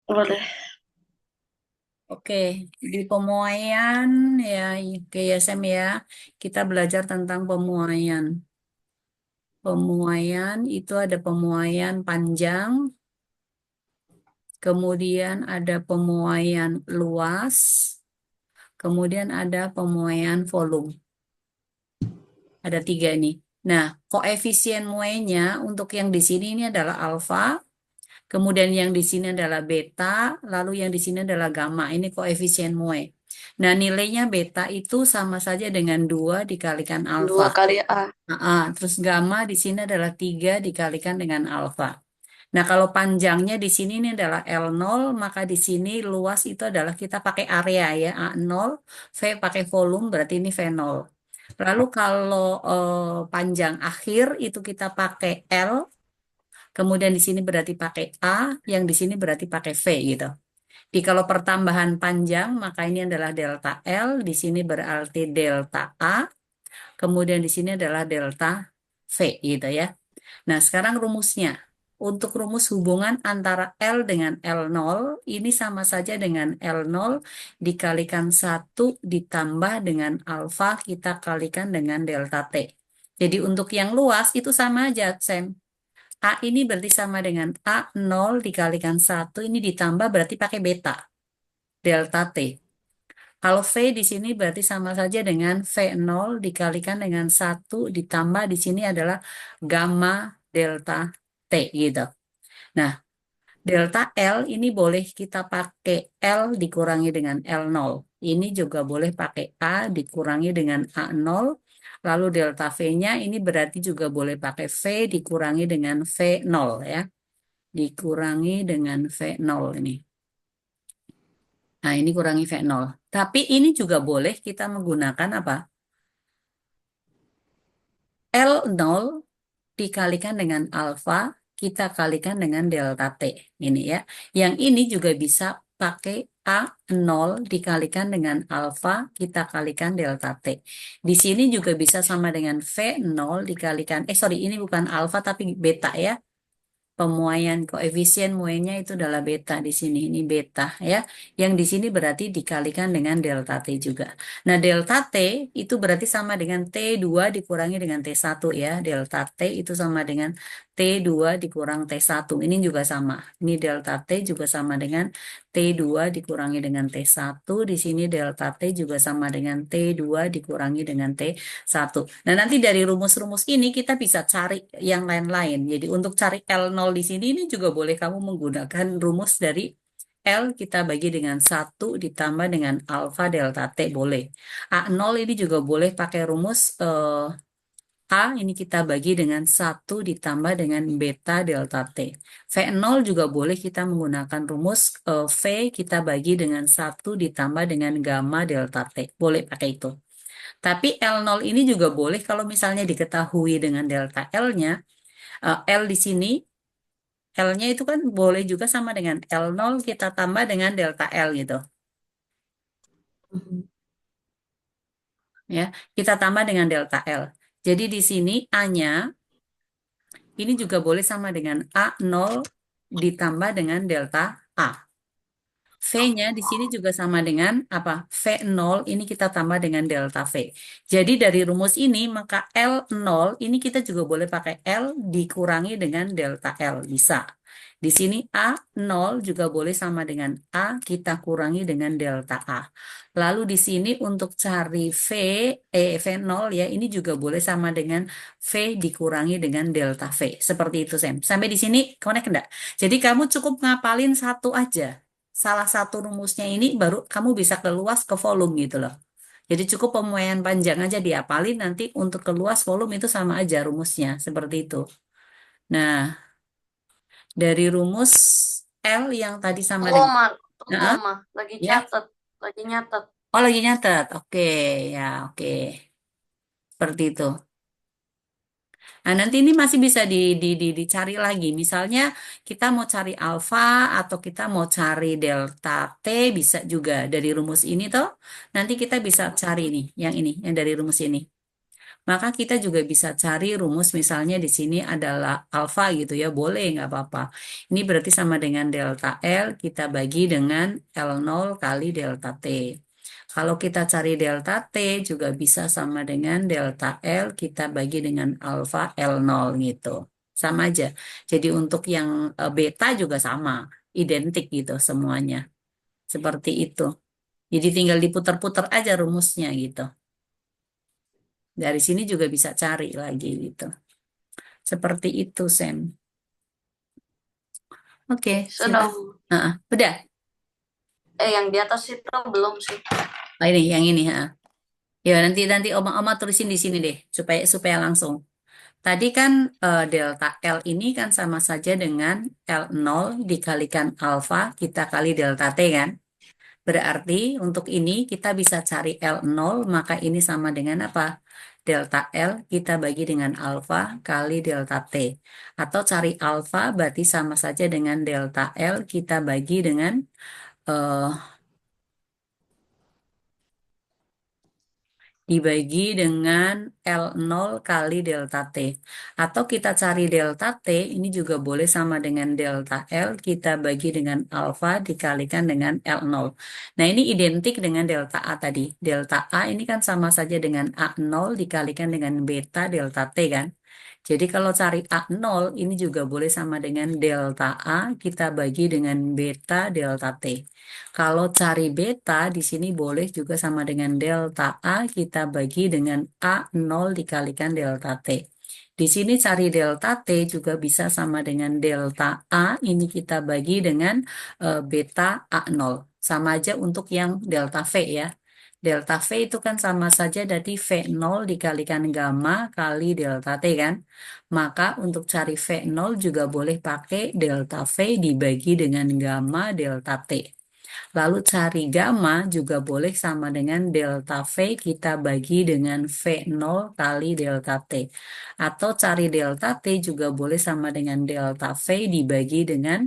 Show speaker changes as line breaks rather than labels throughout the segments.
Boleh.
Oke, di pemuaian ya, oke ya Sam ya, kita belajar tentang pemuaian. Pemuaian itu ada pemuaian panjang, kemudian ada pemuaian luas, kemudian ada pemuaian volume. Ada tiga nih. Nah, koefisien muainya untuk yang di sini ini adalah alfa, kemudian yang di sini adalah beta, lalu yang di sini adalah gamma. Ini koefisien muai. Nah, nilainya beta itu sama saja dengan 2 dikalikan alfa.
2 kali A.
Terus gamma di sini adalah 3 dikalikan dengan alfa. Nah, kalau panjangnya di sini ini adalah L0, maka di sini luas itu adalah kita pakai area ya, A0, V pakai volume, berarti ini V0. Lalu kalau panjang akhir itu kita pakai L, kemudian di sini berarti pakai A, yang di sini berarti pakai V gitu. Di kalau pertambahan panjang, maka ini adalah delta L, di sini berarti delta A, kemudian di sini adalah delta V gitu ya. Nah, sekarang rumusnya. Untuk rumus hubungan antara L dengan L0, ini sama saja dengan L0 dikalikan 1 ditambah dengan alfa kita kalikan dengan delta T. Jadi untuk yang luas itu sama aja, Sam. A ini berarti sama dengan A0 dikalikan 1, ini ditambah berarti pakai beta, delta T. Kalau V di sini berarti sama saja dengan V0 dikalikan dengan 1 ditambah di sini adalah gamma delta T gitu. Nah, delta L ini boleh kita pakai L dikurangi dengan L0. Ini juga boleh pakai A dikurangi dengan A0. Lalu delta V-nya ini berarti juga boleh pakai V dikurangi dengan V0 ya. Dikurangi dengan V0 ini. Nah, ini kurangi V0. Tapi ini juga boleh kita menggunakan apa? L0 dikalikan dengan alfa, kita kalikan dengan delta T. Ini ya. Yang ini juga bisa pakai A0 dikalikan dengan alfa, kita kalikan delta T. Di sini juga bisa sama dengan V0 dikalikan, sorry, ini bukan alfa tapi beta ya. Pemuaian koefisien muainya itu adalah beta di sini. Ini beta ya. Yang di sini berarti dikalikan dengan delta T juga. Nah, delta T itu berarti sama dengan T2 dikurangi dengan T1 ya. Delta T itu sama dengan T2 dikurang T1. Ini juga sama. Ini delta T juga sama dengan T2 dikurangi dengan T1. Di sini delta T juga sama dengan T2 dikurangi dengan T1. Nah, nanti dari rumus-rumus ini kita bisa cari yang lain-lain. Jadi untuk cari L0 di sini ini juga boleh kamu menggunakan rumus dari L kita bagi dengan 1 ditambah dengan alfa delta T boleh. A0 ini juga boleh pakai rumus A ini kita bagi dengan 1 ditambah dengan beta delta T. V0 juga boleh kita menggunakan rumus V kita bagi dengan 1 ditambah dengan gamma delta T. Boleh pakai itu. Tapi L0 ini juga boleh kalau misalnya diketahui dengan delta L-nya, L di sini, L-nya itu kan boleh juga sama dengan L0 kita tambah dengan delta L gitu.
Mhm.
Ya, kita tambah dengan delta L. Jadi di sini A-nya ini juga boleh sama dengan A0 ditambah dengan delta A. V-nya di sini juga sama dengan apa? V0 ini kita tambah dengan delta V. Jadi dari rumus ini maka L0 ini kita juga boleh pakai L dikurangi dengan delta L. Bisa. Di sini A0 juga boleh sama dengan A kita kurangi dengan delta A. Lalu di sini untuk cari V0 ya ini juga boleh sama dengan V dikurangi dengan delta V. Seperti itu Sam. Sampai di sini connect enggak? Jadi kamu cukup ngapalin satu aja, salah satu rumusnya ini baru kamu bisa keluas ke volume gitu loh. Jadi cukup pemuaian panjang aja diapalin nanti untuk keluas volume itu sama aja rumusnya seperti itu. Nah, dari rumus L yang tadi sama
Tunggu,
dengan
Ma. Tunggu,
Nah,
Ma. Lagi
ya.
catat. Lagi nyatet.
Oh, lagi nyatet. Oke, ya, oke. Seperti itu. Nah, nanti ini masih bisa dicari lagi. Misalnya kita mau cari alfa atau kita mau cari delta T bisa juga dari rumus ini toh. Nanti kita bisa cari nih, yang ini, yang dari rumus ini. Maka kita juga bisa cari rumus misalnya di sini adalah alfa gitu ya, boleh nggak apa-apa. Ini berarti sama dengan delta L, kita bagi dengan L0 kali delta T. Kalau kita cari delta T juga bisa sama dengan delta L, kita bagi dengan alfa L0 gitu. Sama aja. Jadi untuk yang beta juga sama, identik gitu semuanya. Seperti itu. Jadi tinggal diputar-putar aja rumusnya gitu. Dari sini juga bisa cari lagi gitu. Seperti itu, Sam. Oke, silakan.
Sedang.
Udah.
Yang di atas itu belum sih.
Oh, ini yang ini. Ya nanti nanti oma tulisin di sini deh supaya supaya langsung. Tadi kan delta L ini kan sama saja dengan L0 dikalikan alfa kita kali delta T kan. Berarti untuk ini kita bisa cari L0 maka ini sama dengan apa? Delta L kita bagi dengan alfa kali delta T. Atau cari alfa berarti sama saja dengan delta L kita bagi dengan eh, dibagi dengan L0 kali delta T. Atau kita cari delta T, ini juga boleh sama dengan delta L, kita bagi dengan alfa dikalikan dengan L0. Nah, ini identik dengan delta A tadi. Delta A ini kan sama saja dengan A0 dikalikan dengan beta delta T kan. Jadi kalau cari A0 ini juga boleh sama dengan delta A kita bagi dengan beta delta T. Kalau cari beta di sini boleh juga sama dengan delta A kita bagi dengan A0 dikalikan delta T. Di sini cari delta T juga bisa sama dengan delta A ini kita bagi dengan beta A0. Sama aja untuk yang delta V ya. Delta V itu kan sama saja dari V0 dikalikan gamma kali delta T kan. Maka untuk cari V0 juga boleh pakai delta V dibagi dengan gamma delta T. Lalu cari gamma juga boleh sama dengan delta V kita bagi dengan V0 kali delta T. Atau cari delta T juga boleh sama dengan delta V dibagi dengan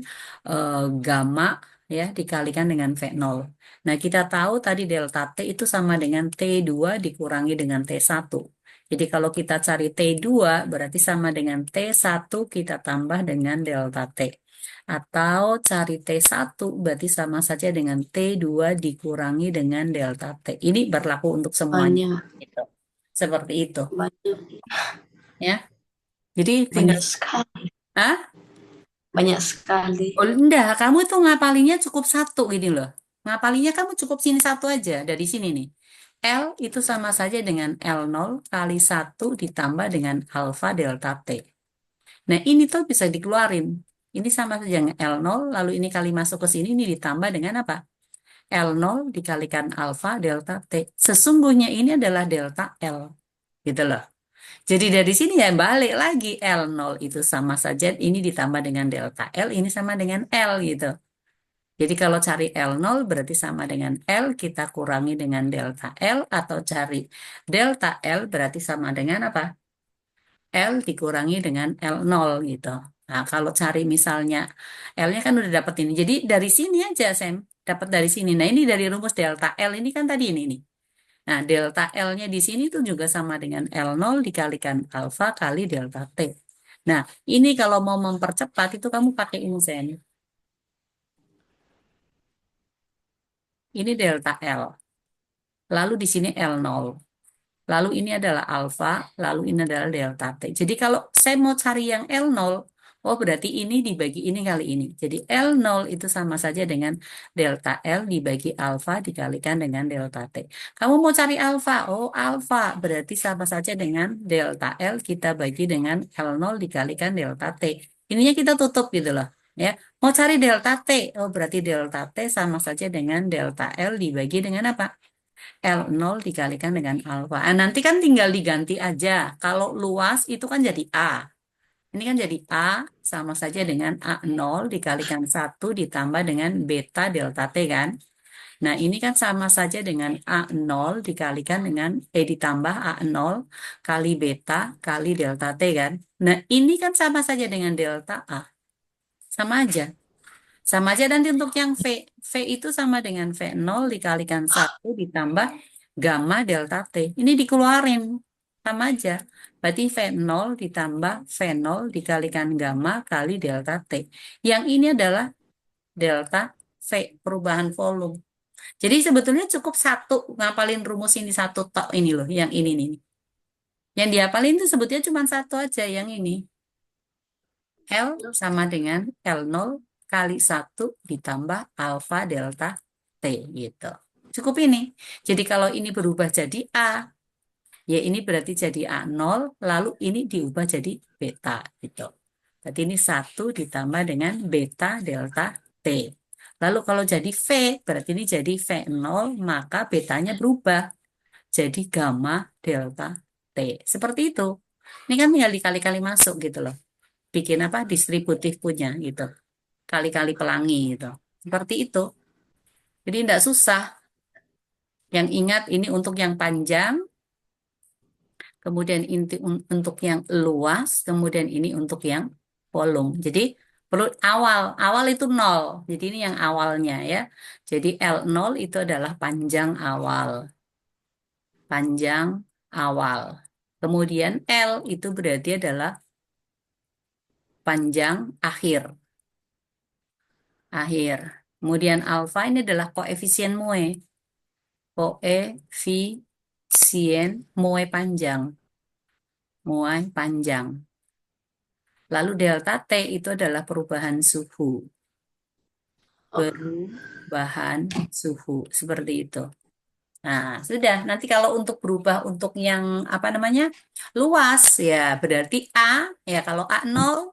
gamma ya dikalikan dengan V0. Nah, kita tahu tadi delta T itu sama dengan T2 dikurangi dengan T1. Jadi kalau kita cari T2 berarti sama dengan T1 kita tambah dengan delta T. Atau cari T1 berarti sama saja dengan T2 dikurangi dengan delta T. Ini berlaku untuk semuanya.
Banyak,
Gitu. Seperti itu.
banyak,
Ya. Jadi tinggal,
banyak sekali.
ah,
Banyak sekali.
oh enggak, kamu tuh ngapalinnya cukup satu gini loh. Ngapalinnya kamu cukup sini satu aja, dari sini nih. L itu sama saja dengan L0 kali 1 ditambah dengan alfa delta T. Nah, ini tuh bisa dikeluarin. Ini sama saja dengan L0, lalu ini kali masuk ke sini, ini ditambah dengan apa? L0 dikalikan alfa delta T. Sesungguhnya ini adalah delta L. Gitu loh. Jadi dari sini ya balik lagi L0 itu sama saja, ini ditambah dengan delta L, ini sama dengan L gitu. Jadi kalau cari L0 berarti sama dengan L, kita kurangi dengan delta L, atau cari delta L berarti sama dengan apa? L dikurangi dengan L0 gitu. Nah, kalau cari misalnya L-nya kan udah dapet ini. Jadi dari sini aja, Sam. Dapat dari sini. Nah, ini dari rumus delta L ini kan tadi ini nih. Nah, delta L-nya di sini tuh juga sama dengan L0 dikalikan alfa kali delta T. Nah, ini kalau mau mempercepat itu kamu pakai ini, Sam. Ini delta L. Lalu di sini L0. Lalu ini adalah alfa, lalu ini adalah delta T. Jadi kalau saya mau cari yang L0, oh berarti ini dibagi ini kali ini. Jadi L0 itu sama saja dengan delta L dibagi alfa dikalikan dengan delta T. Kamu mau cari alfa, oh alfa berarti sama saja dengan delta L kita bagi dengan L0 dikalikan delta T. Ininya kita tutup gitu loh. Ya, mau cari delta T, oh berarti delta T sama saja dengan delta L dibagi dengan apa? L0 dikalikan dengan alfa. Nanti kan tinggal diganti aja. Kalau luas itu kan jadi A. Ini kan jadi A sama saja dengan A0 dikalikan 1 ditambah dengan beta delta T kan. Nah ini kan sama saja dengan A0 dikalikan dengan, ditambah A0 kali beta kali delta T kan. Nah ini kan sama saja dengan delta A. Sama aja. Sama aja nanti untuk yang V. V itu sama dengan V0 dikalikan 1 ditambah gamma delta T. Ini dikeluarin. Sama aja. Berarti V0 ditambah V0 dikalikan gamma kali delta T. Yang ini adalah delta V, perubahan volume. Jadi sebetulnya cukup satu ngapalin rumus ini satu tok ini loh, yang ini nih. Yang dihafalin itu sebetulnya cuma satu aja, yang ini. L sama dengan L0 kali satu ditambah alfa delta T gitu. Cukup ini. Jadi kalau ini berubah jadi A, ya ini berarti jadi A0, lalu ini diubah jadi beta gitu. Berarti ini satu ditambah dengan beta delta T. Lalu kalau jadi V, berarti ini jadi V0, maka betanya berubah jadi gamma delta T. Seperti itu. Ini kan tinggal dikali-kali masuk gitu loh. Bikin apa? Distributif punya gitu. Kali-kali pelangi gitu. Seperti itu. Jadi tidak susah. Yang ingat ini untuk yang panjang, kemudian inti untuk yang luas, kemudian ini untuk yang volume. Jadi perlu awal itu nol. Jadi ini yang awalnya ya. Jadi L0 itu adalah panjang awal, panjang awal. Kemudian L itu berarti adalah panjang akhir, akhir. Kemudian alfa ini adalah koefisien Moe, koefisien Moe panjang, Moe panjang. Lalu delta T itu adalah perubahan suhu.
Oh,
Perubahan suhu. Seperti itu. Nah, sudah. Nanti kalau untuk berubah untuk yang apa namanya? Luas ya berarti A ya kalau A0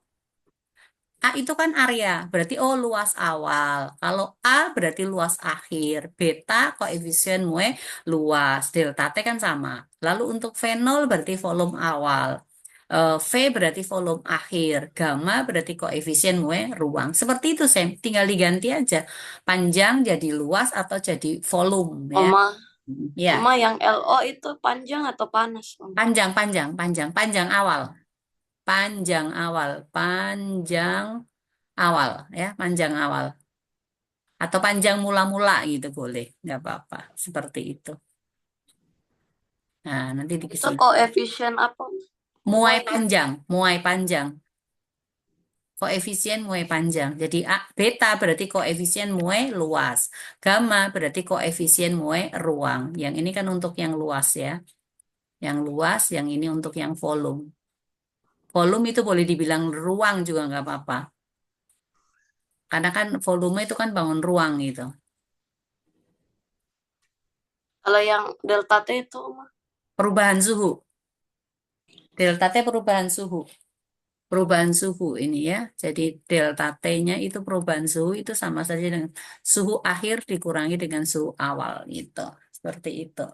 A itu kan area, berarti oh luas awal. Kalau A berarti luas akhir. Beta koefisien Moe luas. Delta T kan sama. Lalu untuk V0 berarti volume awal. V berarti volume akhir. Gamma berarti koefisien Moe ruang. Seperti itu, Sam. Tinggal diganti aja. Panjang jadi luas atau jadi volume ya.
Oma,
Ya,
Oma yang LO itu panjang atau panas, Oma?
panjang, panjang, panjang, panjang awal. Panjang awal, panjang awal ya, panjang awal. Atau panjang mula-mula gitu boleh, nggak apa-apa. Seperti itu. Nah, nanti di
Itu
sini.
koefisien apa?
Muai
Muai itu.
panjang, muai panjang. Koefisien muai panjang. Jadi A, beta berarti koefisien muai luas. Gamma berarti koefisien muai ruang. Yang ini kan untuk yang luas ya. Yang luas, yang ini untuk yang volume. Volume itu boleh dibilang ruang juga nggak apa-apa. Karena kan volume itu kan bangun ruang gitu.
Kalau yang delta T itu, Oma.
Perubahan suhu. Delta T perubahan suhu. Perubahan suhu ini ya. Jadi delta T-nya itu perubahan suhu itu sama saja dengan suhu akhir dikurangi dengan suhu awal gitu. Seperti itu.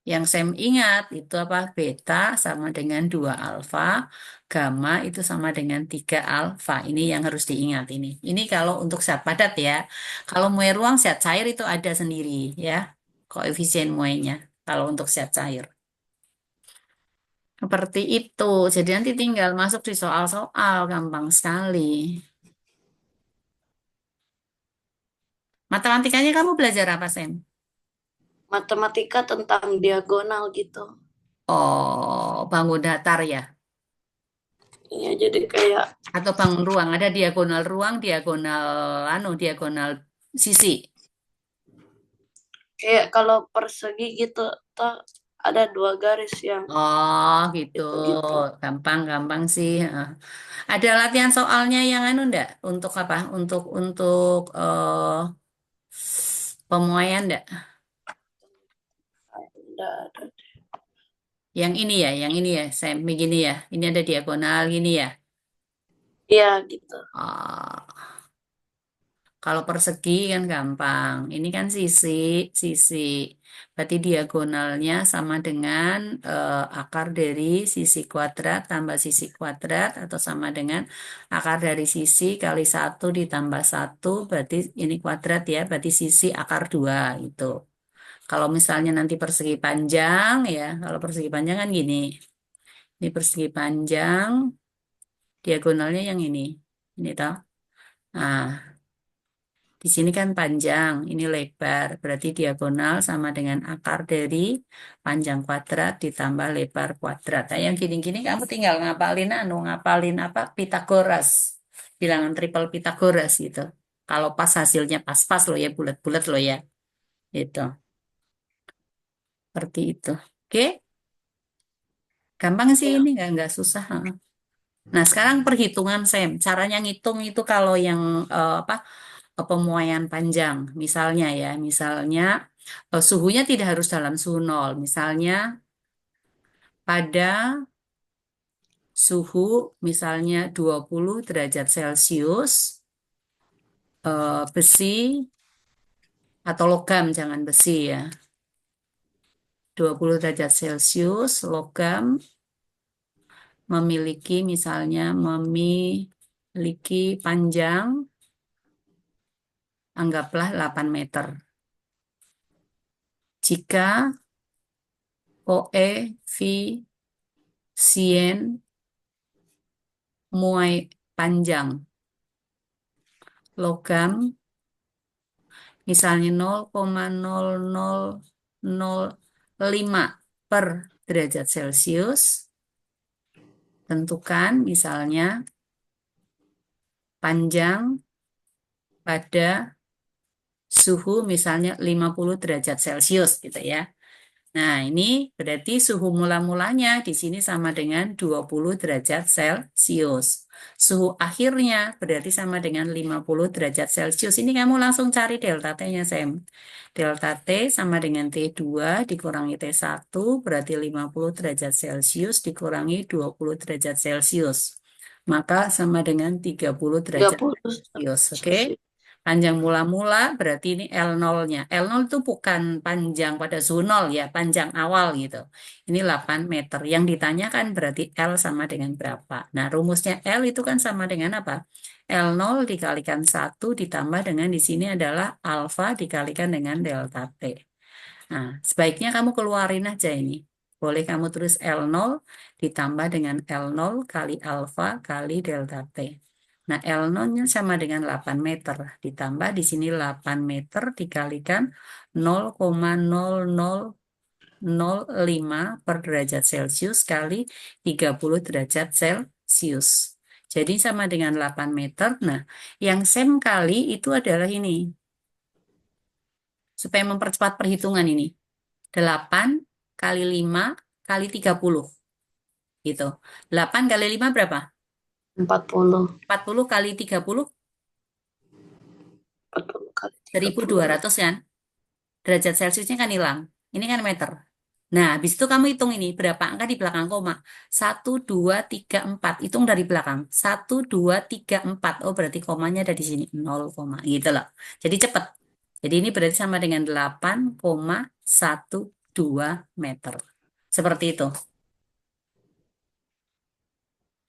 Yang saya ingat itu apa? Beta sama dengan 2 alfa, gamma itu sama dengan 3 alfa. Ini yang harus diingat ini. Ini kalau untuk zat padat ya. Kalau muai ruang zat cair itu ada sendiri ya. Koefisien muainya kalau untuk zat cair. Seperti itu. Jadi nanti tinggal masuk di soal-soal, gampang sekali. Matematikanya kamu belajar apa, Sam?
Matematika tentang diagonal gitu.
Oh, bangun datar ya?
Iya, jadi kayak
Atau bangun ruang? Ada diagonal ruang, diagonal diagonal sisi.
kayak kalau persegi gitu, toh ada dua garis yang
Oh, gitu.
gitu-gitu.
Gampang-gampang sih. Heeh. Ada latihan soalnya yang ndak? Untuk apa? Untuk pemuaian ndak?
Ada, ada.
Yang ini ya, yang ini ya, Sam, begini ya. Ini ada diagonal gini ya.
Iya, gitu.
Oh. Kalau persegi kan gampang. Ini kan sisi, sisi. Berarti diagonalnya sama dengan akar dari sisi kuadrat tambah sisi kuadrat atau sama dengan akar dari sisi kali satu ditambah satu. Berarti ini kuadrat ya. Berarti sisi akar dua itu. Kalau misalnya nanti persegi panjang ya. Kalau persegi panjang kan gini. Ini persegi panjang. Diagonalnya yang ini. Ini toh. Nah. Di sini kan panjang, ini lebar. Berarti diagonal sama dengan akar dari panjang kuadrat ditambah lebar kuadrat. Nah, yang gini-gini kamu tinggal ngapalin apa? Pitagoras. Bilangan triple Pitagoras gitu. Kalau pas hasilnya pas-pas loh ya, bulat-bulat loh ya. Itu. Seperti itu. Oke? Gampang sih
Ya.
ini, nggak susah. Nah, sekarang perhitungan Sam. Caranya ngitung itu kalau yang apa pemuaian panjang. Misalnya ya, misalnya suhunya tidak harus dalam suhu nol. Misalnya pada suhu misalnya 20 derajat Celcius, besi atau logam, jangan besi ya. 20 derajat Celcius, logam memiliki panjang, anggaplah 8 meter. Jika koefisien muai panjang logam misalnya 0,0005 per derajat Celcius, tentukan misalnya panjang pada suhu misalnya 50 derajat Celcius gitu ya. Nah, ini berarti suhu mula-mulanya di sini sama dengan 20 derajat Celcius. Suhu akhirnya berarti sama dengan 50 derajat Celcius. Ini kamu langsung cari delta T-nya, Sam. Delta T sama dengan T2 dikurangi T1 berarti 50 derajat Celcius dikurangi 20 derajat Celcius. Maka sama dengan 30 derajat
30
Celcius. Oke?
Celsius.
Panjang mula-mula berarti ini L0-nya. L0 itu bukan panjang pada suhu 0 ya, panjang awal gitu. Ini 8 meter. Yang ditanyakan berarti L sama dengan berapa. Nah, rumusnya L itu kan sama dengan apa? L0 dikalikan 1 ditambah dengan di sini adalah alfa dikalikan dengan delta T. Nah, sebaiknya kamu keluarin aja ini. Boleh kamu tulis L0 ditambah dengan L0 kali alfa kali delta T. Nah, L0-nya sama dengan 8 meter. Ditambah di sini 8 meter dikalikan 0,0005 per derajat Celcius kali 30 derajat Celcius. Jadi sama dengan 8 meter. Nah, yang sem kali itu adalah ini. Supaya mempercepat perhitungan ini. 8 kali 5 kali 30. Gitu. 8 kali 5 berapa?
40.
40 kali 30,
40 kali 30.
1200 kan? Derajat Celciusnya kan hilang. Ini kan meter. Nah, habis itu kamu hitung ini, berapa angka di belakang koma. 1, 2, 3, 4. Hitung dari belakang. 1, 2, 3, 4. Oh, berarti komanya ada di sini. 0, gitu loh. Jadi cepat. Jadi ini berarti sama dengan 8,12 meter. Seperti itu.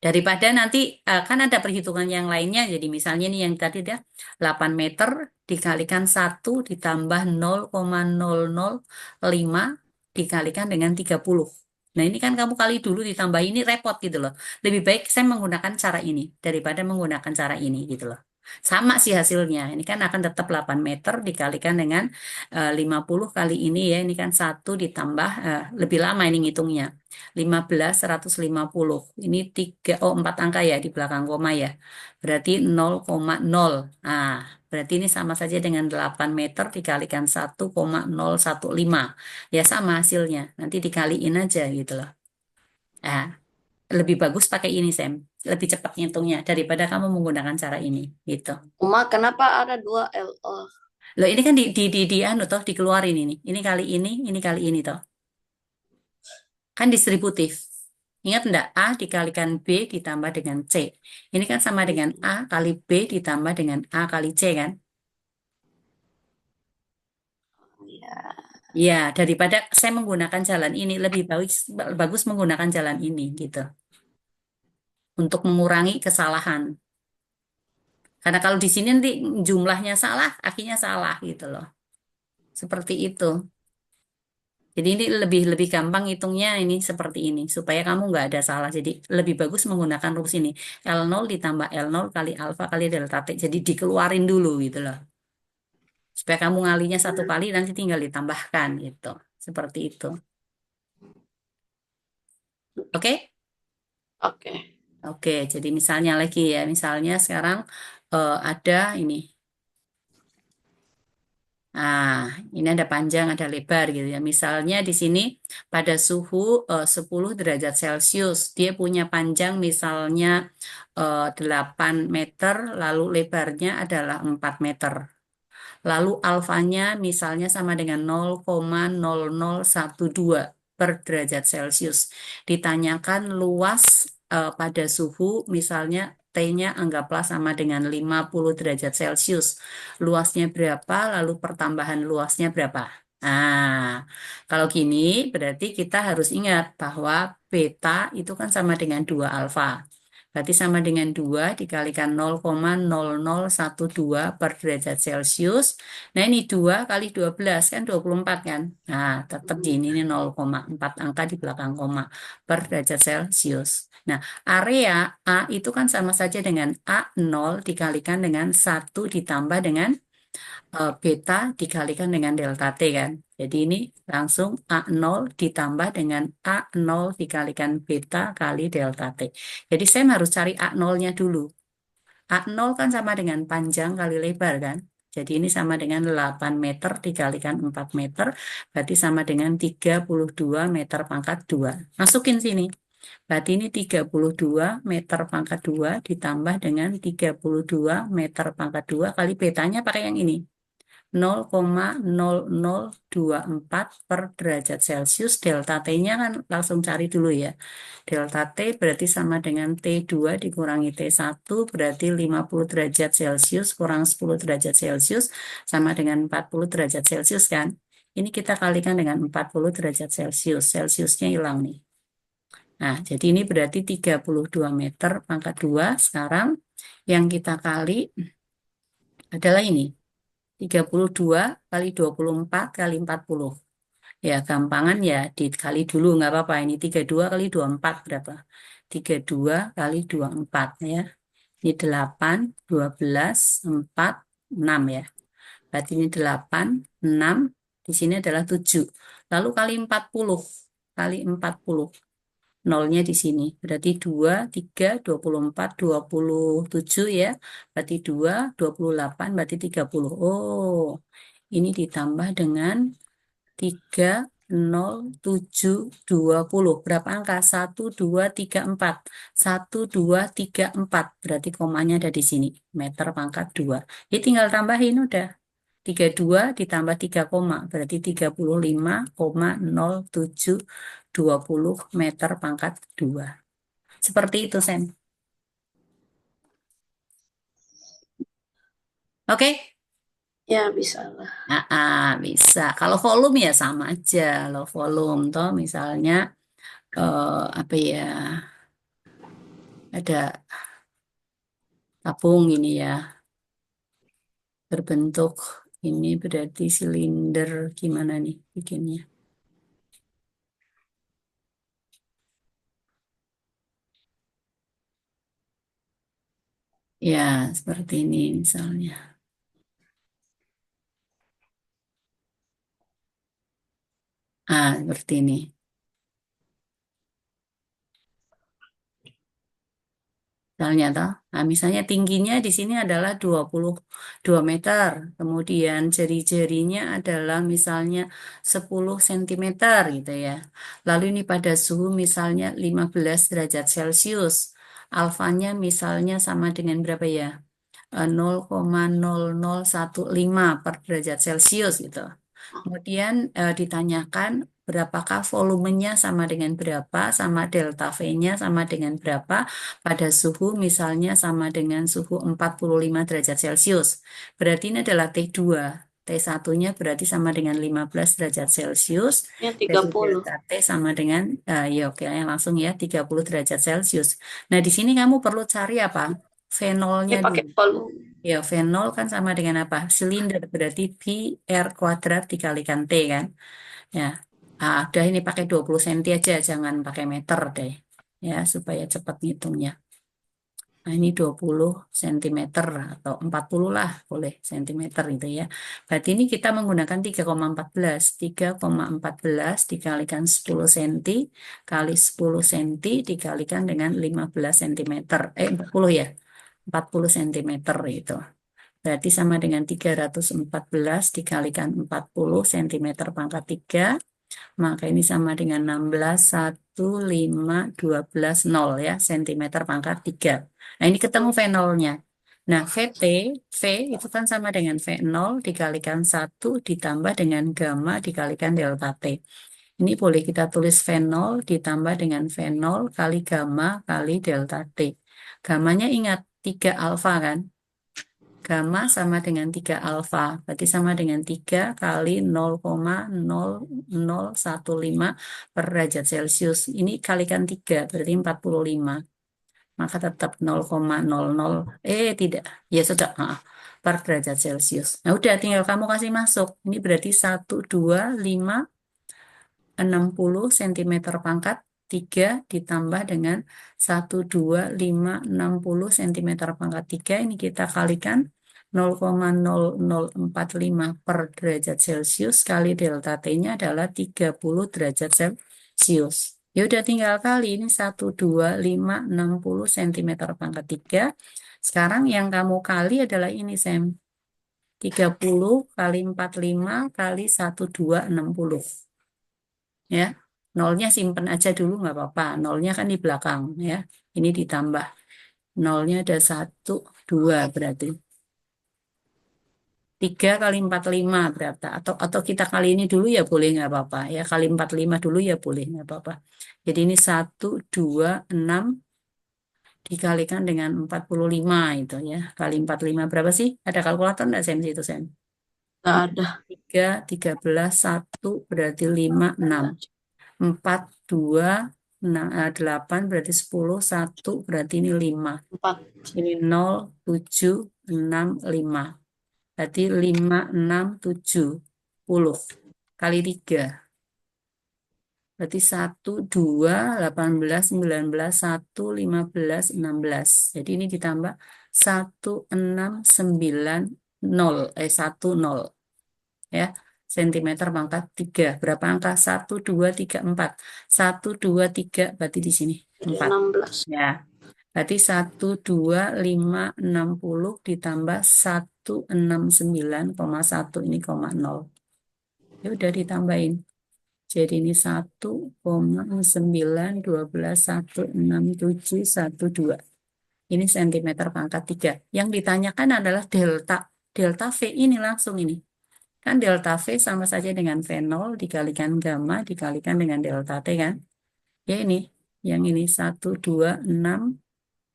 Daripada nanti kan ada perhitungan yang lainnya. Jadi misalnya nih yang tadi dia 8 meter dikalikan 1 ditambah 0,005 dikalikan dengan 30. Nah ini kan kamu kali dulu ditambah ini repot gitu loh. Lebih baik saya menggunakan cara ini daripada menggunakan cara ini gitu loh. Sama sih hasilnya. Ini kan akan tetap 8 meter dikalikan dengan 50 kali ini ya. Ini kan 1 ditambah lebih lama ini ngitungnya. 15, 150. Ini 3, 4 angka ya di belakang koma ya. Berarti 0,0. Nah, berarti ini sama saja dengan 8 meter dikalikan 1,015. Ya sama hasilnya. Nanti dikaliin aja gitu loh. Nah, lebih bagus pakai ini, Sam. Lebih cepat ngitungnya daripada kamu menggunakan cara ini gitu.
Uma, kenapa ada dua LO?
Loh, ini kan di anu toh dikeluarin ini. Ini kali ini toh. Kan distributif. Ingat enggak? A dikalikan B ditambah dengan C. Ini kan sama dengan A kali B ditambah dengan A kali C kan?
Ya.
Ya, daripada saya menggunakan jalan ini, lebih bagus menggunakan jalan ini gitu. Untuk mengurangi kesalahan. Karena kalau di sini nanti jumlahnya salah, akhirnya salah gitu loh. Seperti itu. Jadi ini lebih lebih gampang hitungnya ini seperti ini supaya kamu nggak ada salah. Jadi lebih bagus menggunakan rumus ini. L0 ditambah L0 kali alfa kali delta T. Jadi dikeluarin dulu gitu loh. Supaya kamu ngalinya satu kali, nanti tinggal ditambahkan gitu. Seperti itu. Oke?
Oke.
Oke, jadi misalnya lagi ya, misalnya sekarang ada ini. Nah, ini ada panjang, ada lebar gitu ya. Misalnya di sini pada suhu 10 derajat Celcius, dia punya panjang misalnya 8 meter, lalu lebarnya adalah 4 meter. Lalu alfanya misalnya sama dengan 0,0012 per derajat Celcius. Ditanyakan luas pada suhu misalnya T-nya anggaplah sama dengan 50 derajat Celcius. Luasnya berapa, lalu pertambahan luasnya berapa. Nah, kalau gini berarti kita harus ingat bahwa beta itu kan sama dengan 2 alfa. Berarti sama dengan 2 dikalikan 0,0012 per derajat Celcius. Nah, ini 2 kali 12 kan 24 kan. Nah, tetap di ini 0,4 angka di belakang koma per derajat Celcius. Nah, area A itu kan sama saja dengan A0 dikalikan dengan 1 ditambah dengan beta dikalikan dengan delta T kan. Jadi ini langsung A0 ditambah dengan A0 dikalikan beta kali delta T. Jadi saya harus cari A0-nya dulu. A0 kan sama dengan panjang kali lebar kan. Jadi ini sama dengan 8 meter dikalikan 4 meter, berarti sama dengan 32 meter pangkat 2. Masukin sini. Berarti ini 32 meter pangkat 2 ditambah dengan 32 meter pangkat 2 kali betanya pakai yang ini. 0,0024 per derajat Celcius. Delta T-nya kan langsung cari dulu ya. Delta T berarti sama dengan T2 dikurangi T1 berarti 50 derajat Celcius kurang 10 derajat Celcius sama dengan 40 derajat Celcius kan. Ini kita kalikan dengan 40 derajat Celcius. Celciusnya hilang nih. Nah, jadi ini berarti 32 meter pangkat 2. Sekarang yang kita kali adalah ini. 32 kali 24 kali 40. Ya, gampangan ya dikali dulu nggak apa-apa. Ini 32 kali 24 berapa? 32 kali 24 ya. Ini 8, 12, 4, 6 ya. Berarti ini 8, 6, di sini adalah 7. Lalu kali 40. Kali 40. Nolnya di sini. Berarti 2, 3, 24, 27 ya. Berarti 2, 28, berarti 30. Oh, ini ditambah dengan 3, 0, 7, 20. Berapa angka? 1, 2, 3, 4. 1, 2, 3, 4. Berarti komanya ada di sini. Meter pangkat 2. Jadi tinggal tambahin udah. 32 ditambah 3 koma. Berarti 35,0720 meter pangkat 2. Seperti itu, Sen. Oke?
Ya, bisa lah.
Bisa. Kalau volume ya sama aja. Kalau volume, toh misalnya apa ya, ada tabung ini ya, berbentuk ini berarti silinder gimana nih bikinnya? Ya, seperti ini misalnya. Seperti ini. Misalnya toh. Nah, misalnya tingginya di sini adalah 22 meter. Kemudian jari-jarinya adalah misalnya 10 sentimeter gitu ya. Lalu ini pada suhu misalnya 15 derajat Celcius. Alfanya misalnya sama dengan berapa ya? 0,0015 per derajat Celcius gitu. Kemudian ditanyakan berapakah volumenya sama dengan berapa, sama delta V-nya sama dengan berapa pada suhu misalnya sama dengan suhu 45 derajat Celcius. Berarti ini adalah T2. T1-nya berarti sama dengan 15 derajat Celcius.
Ya,
Berarti
30.
delta T sama dengan, ya oke yang langsung ya 30 derajat Celcius. Nah di sini kamu perlu cari apa?
Ini
Fenolnya
pakai
dulu.
volume.
Ya, V0 kan sama dengan apa? Silinder berarti pi R kuadrat dikalikan T kan? Ya, udah ini pakai 20 cm aja, jangan pakai meter deh. Ya, supaya cepat ngitungnya. Nah, ini 20 cm atau 40 lah, boleh sentimeter itu ya. Berarti ini kita menggunakan 3,14. 3,14 dikalikan 10 cm kali 10 cm dikalikan dengan 15 cm. 40 ya. 40 cm itu. Berarti sama dengan 314 dikalikan 40 cm pangkat 3. Maka ini sama dengan 16, 1, 5, 12, 0 ya, centimeter pangkat 3. Nah, ini ketemu V0-nya. Nah, VT, V itu kan sama dengan V0 dikalikan 1 ditambah dengan gamma dikalikan delta T. Ini boleh kita tulis V0 ditambah dengan V0 kali gamma kali delta T. Gammanya ingat 3 alfa kan? Gamma sama dengan 3 alfa, berarti sama dengan 3 kali 0,0015 per derajat Celcius. Ini kalikan 3, berarti 45. Maka tetap 0,00, tidak, ya sudah, per derajat Celcius. Nah udah, tinggal kamu kasih masuk. Ini berarti 1, 2, 5, 60 cm pangkat 3 ditambah dengan 1, 2, 5, 60 cm pangkat 3. Ini kita kalikan 0,0045 per derajat Celcius kali delta T-nya adalah 30 derajat Celcius. Ya udah tinggal kali ini 1, 2, 5, 60 cm pangkat 3. Sekarang yang kamu kali adalah ini Sam. 30 kali 45 kali 1, 2, 60. Ya, nolnya simpen aja dulu nggak apa-apa. Nolnya kan di belakang ya. Ini ditambah. Nolnya ada 1, 2 berarti. 3 kali 45 berapa? Atau kita kali ini dulu ya boleh nggak apa-apa. Ya kali 45 dulu ya boleh nggak apa-apa. Jadi ini 1, 2, 6 dikalikan dengan 45 itu ya. Kali 45 berapa sih? Ada kalkulator nggak Sam situ Sam?
Nggak ada.
3, 13, 1 berarti 5, 6. 4, 2, 8 berarti 10, 1 berarti ini 5.
4.
Ini 0, 7, 6, 5. Berarti 5, 6, 7, 10. Kali 3. Berarti 1, 2, 18, 19, 1, 15, 16. Jadi ini ditambah 1, 6, 9, 0. 1, 0. Ya, sentimeter pangkat 3. Berapa angka? 1, 2, 3, 4. 1, 2, 3, berarti di sini
Jadi
4.
16.
Ya, berarti 1, 2, 5, 60 ditambah 169,1 ini koma 0. Ya udah ditambahin. Jadi ini 1,9, 12, 1, 6, 7, 1, 2. Ini sentimeter pangkat 3. Yang ditanyakan adalah delta. Delta V ini langsung ini. Kan delta V sama saja dengan V0 dikalikan gamma dikalikan dengan delta T kan. Ya ini, yang ini 1, 2, 6,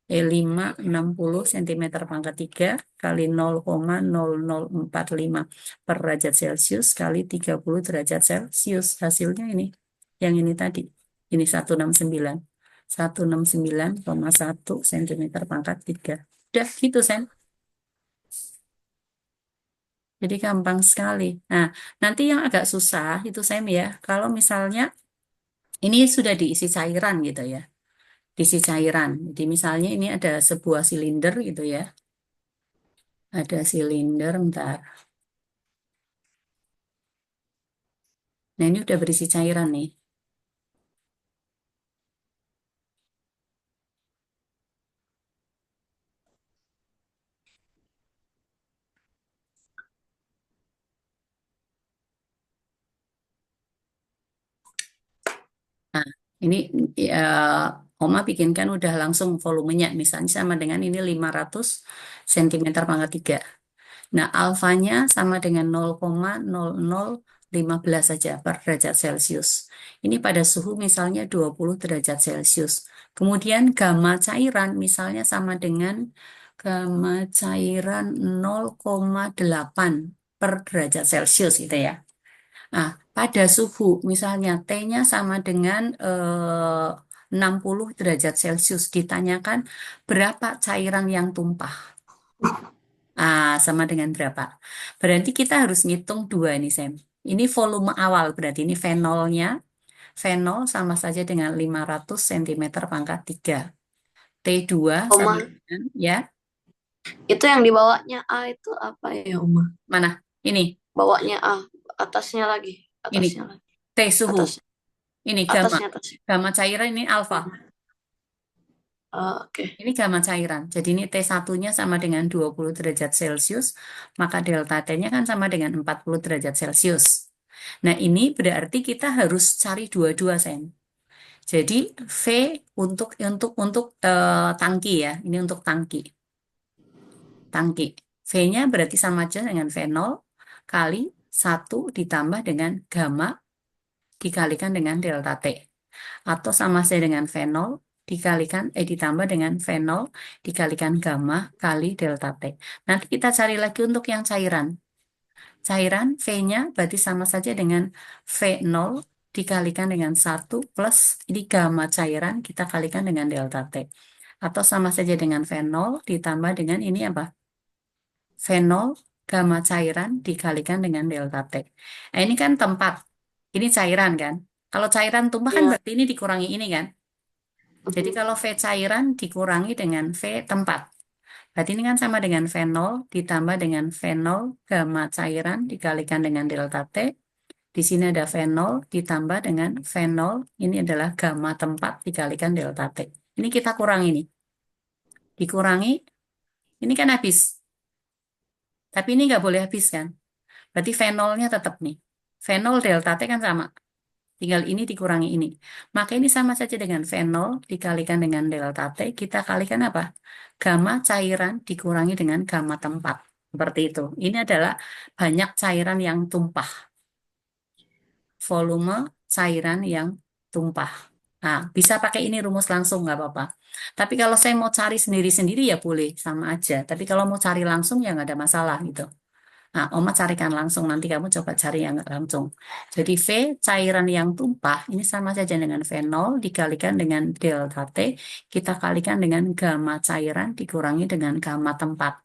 5, 60 cm pangkat 3 kali 0,0045 per derajat Celcius kali 30 derajat Celcius. Hasilnya ini, yang ini tadi. Ini 169. 169,1 cm pangkat 3. Udah gitu, Sen. Jadi gampang sekali. Nah, nanti yang agak susah itu Sam ya, kalau misalnya ini sudah diisi cairan gitu ya, diisi cairan. Jadi misalnya ini ada sebuah silinder gitu ya, ada silinder, bentar. Nah, ini udah berisi cairan nih. Nah, ini ya, Oma bikinkan udah langsung volumenya, misalnya sama dengan ini 500 cm pangkat 3. Nah, alfanya sama dengan 0,0015 saja per derajat Celcius. Ini pada suhu misalnya 20 derajat Celcius. Kemudian gamma cairan misalnya sama dengan gamma cairan 0,8 per derajat Celcius gitu ya. Nah, pada suhu misalnya T-nya sama dengan 60 derajat Celcius ditanyakan berapa cairan yang tumpah. Sama dengan berapa? Berarti kita harus ngitung dua nih, Sam. Ini volume awal, berarti ini V0-nya. V0 sama saja dengan 500 cm pangkat 3. T2 sama
Oma,
dengan, ya,
itu yang di bawahnya A itu apa ya, Oma?
mana?
Bawahnya A, atasnya lagi,
Ini,
atasnya lagi,
T suhu.
atasnya,
Ini gamma.
atasnya, atasnya.
Gamma cairan ini alfa.
Oke.
Ini gamma cairan. Jadi ini T1-nya sama dengan 20 derajat Celcius, maka delta T-nya kan sama dengan 40 derajat Celcius. Nah, ini berarti kita harus cari dua-dua, Sen. Jadi V untuk tangki ya. Ini untuk tangki. Tangki. V-nya berarti sama aja dengan V0 kali 1 ditambah dengan gamma dikalikan dengan delta T. Atau sama saja dengan V0 ditambah dengan V0 dikalikan gamma kali delta T. Nanti kita cari lagi untuk yang cairan. Cairan V-nya berarti sama saja dengan V0 dikalikan dengan 1 plus ini gamma cairan kita kalikan dengan delta T. Atau sama saja dengan V0 ditambah dengan ini apa? V0 gamma cairan dikalikan dengan delta T. Nah, ini kan tempat. Ini cairan kan? Kalau cairan tumpah kan
Iya.
berarti ini dikurangi ini kan? Jadi kalau V cairan dikurangi dengan V tempat. Berarti ini kan sama dengan V0 ditambah dengan V0 gamma cairan dikalikan dengan delta T. Di sini ada V0 ditambah dengan V0. Ini adalah gamma tempat dikalikan delta T. Ini kita kurangi nih. Dikurangi, ini kan habis. Tapi ini nggak boleh habis kan? Berarti V0-nya tetap nih. V0 delta T kan sama. Tinggal ini dikurangi ini. Maka ini sama saja dengan V0 dikalikan dengan delta T. Kita kalikan apa? Gamma cairan dikurangi dengan gamma tempat. Seperti itu. Ini adalah banyak cairan yang tumpah. Volume cairan yang tumpah. Nah, bisa pakai ini rumus langsung, nggak apa-apa. Tapi kalau saya mau cari sendiri-sendiri ya boleh, sama aja. Tapi kalau mau cari langsung ya nggak ada masalah gitu. Nah, Oma carikan langsung, nanti kamu coba cari yang nggak langsung. Jadi V, cairan yang tumpah, ini sama saja dengan V0 dikalikan dengan delta T, kita kalikan dengan gamma cairan dikurangi dengan gamma tempat.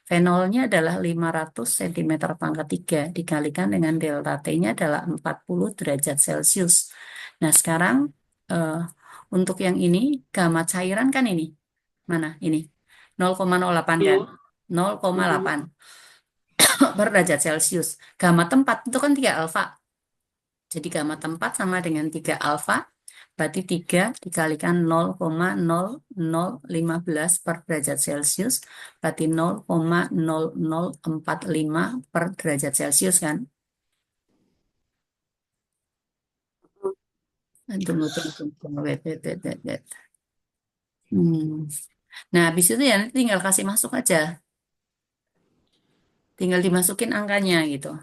V0-nya adalah 500 cm pangkat 3, dikalikan dengan delta T-nya adalah 40 derajat Celcius. Nah, sekarang eh, untuk yang ini, gamma cairan kan ini. Mana? Ini. 0,08 kan?
Iya.
0,8 per derajat Celcius. Gamma tempat itu kan 3 alfa. Jadi gamma tempat sama dengan 3 alfa. Berarti 3 dikalikan 0,0015 per derajat Celcius. Berarti 0,0045 per derajat Celcius kan. Tunggu. Wait. Hmm. Nah, habis itu ya nanti tinggal kasih masuk aja. Tinggal dimasukin angkanya gitu.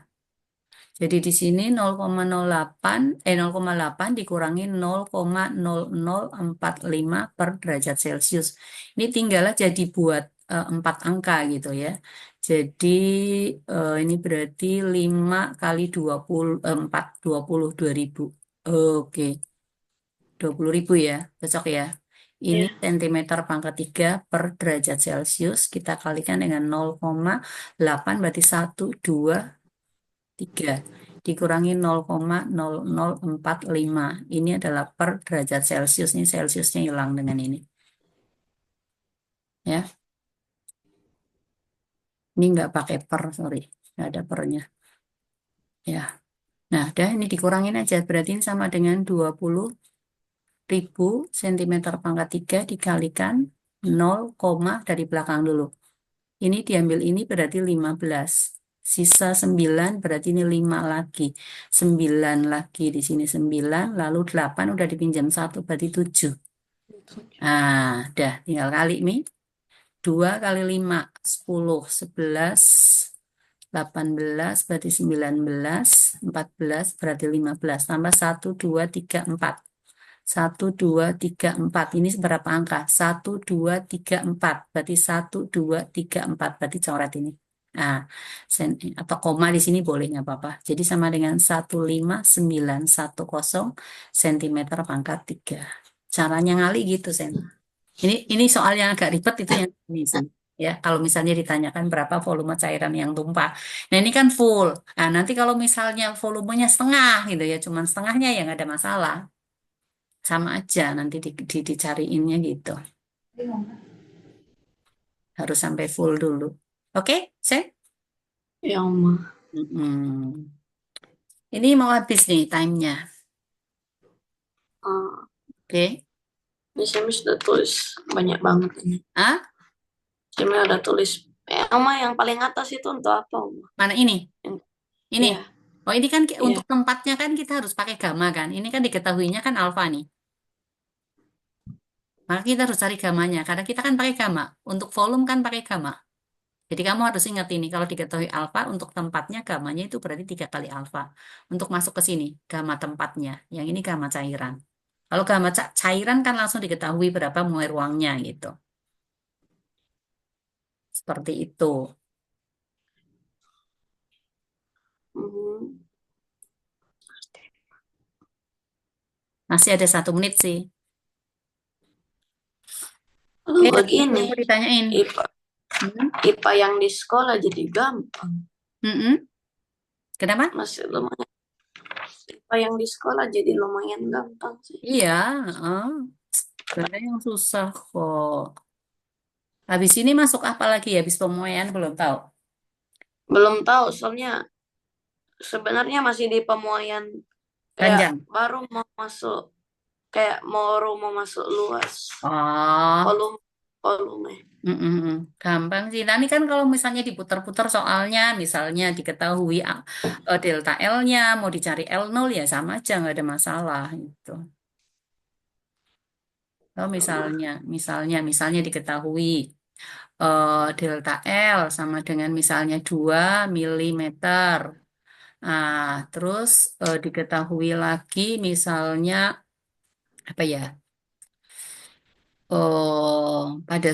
Jadi di sini 0,8 dikurangi 0,0045 per derajat Celcius. Ini tinggal aja dibuat 4 angka gitu ya. Jadi ini berarti 5 kali 20, 4, 22.000. Oke, 20.000 ya, cocok ya. Ini
Iya.
sentimeter pangkat 3 per derajat Celcius. Kita kalikan dengan 0,8 berarti 1, 2, 3 dikurangi 0,0045. Ini adalah per derajat Celcius. Ini Celciusnya hilang dengan ini. Ya, ini nggak pakai per, sorry. Nggak ada pernya. Ya, nah dah ini dikurangin aja. Berarti ini sama dengan 20.000 centimeter pangkat 3 dikalikan 0, dari belakang dulu. Ini diambil ini berarti 15. Sisa 9 berarti ini 5 lagi. 9 lagi di sini 9, lalu 8 udah dipinjam 1 berarti 7. Nah, dah tinggal kali nih. 2 kali 5, 10, 11, 18 berarti 19, 14 berarti 15. Tambah 1, 2, 3, 4. 1, 2, 3, 4. Ini berapa angka? 1, 2, 3, 4. Berarti 1, 2, 3, 4. Berarti coret ini. Nah, atau koma di sini boleh nggak apa-apa. Jadi sama dengan 15910 cm pangkat 3. Caranya ngali gitu, Sen. Ini soal yang agak ribet itu yang ini sih. Ya, kalau misalnya ditanyakan berapa volume cairan yang tumpah. Nah, ini kan full. Nah, nanti kalau misalnya volumenya setengah gitu ya, cuman setengahnya ya nggak ada masalah. Sama aja nanti dicariinnya gitu. Harus sampai full dulu. Oke, Sek?
Ya, Oma.
Mm-mm. Ini mau habis nih time-nya.
Ah,
Oke.
ini saya sudah tulis banyak banget ini.
Ah,
Saya ada tulis. Oma yang paling atas itu untuk apa, Oma?
mana ini?
Yang-
Ini.
Iya,
Oh, ini kan
iya.
untuk tempatnya kan kita harus pakai gamma kan. Ini kan diketahuinya kan alfa nih. Maka kita harus cari gamanya. Karena kita kan pakai gamma. Untuk volume kan pakai gamma. Jadi kamu harus ingat ini. Kalau diketahui alfa, untuk tempatnya gamanya itu berarti 3 kali alfa. Untuk masuk ke sini, gamma tempatnya. Yang ini gamma cairan. Kalau gamma cairan kan langsung diketahui berapa muai ruangnya gitu. Seperti itu.
Hmm.
Masih ada 1 menit sih.
Oh,
Oke, ada lagi
begini.
yang mau ditanyain.
IPA,
Hmm?
IPA yang di sekolah jadi gampang.
Mm-mm. Kenapa?
Masih lumayan. IPA yang di sekolah jadi lumayan gampang sih.
Iya, heeh. Gak ada yang susah kok. Habis ini masuk apa lagi ya? Habis pemuaian belum tahu.
Belum tahu, soalnya sebenarnya masih di pemuaian, kayak
Panjang.
baru mau masuk, kayak mau masuk luas.
Oh,
Volume, volume.
mm-mm. Gampang sih. Nah, ini kan kalau misalnya diputar-putar soalnya, misalnya diketahui delta L-nya, mau dicari L0 ya sama aja, nggak ada masalah gitu. Kalau misalnya diketahui delta L sama dengan misalnya 2 mm. Nah, terus diketahui lagi misalnya apa ya? Pada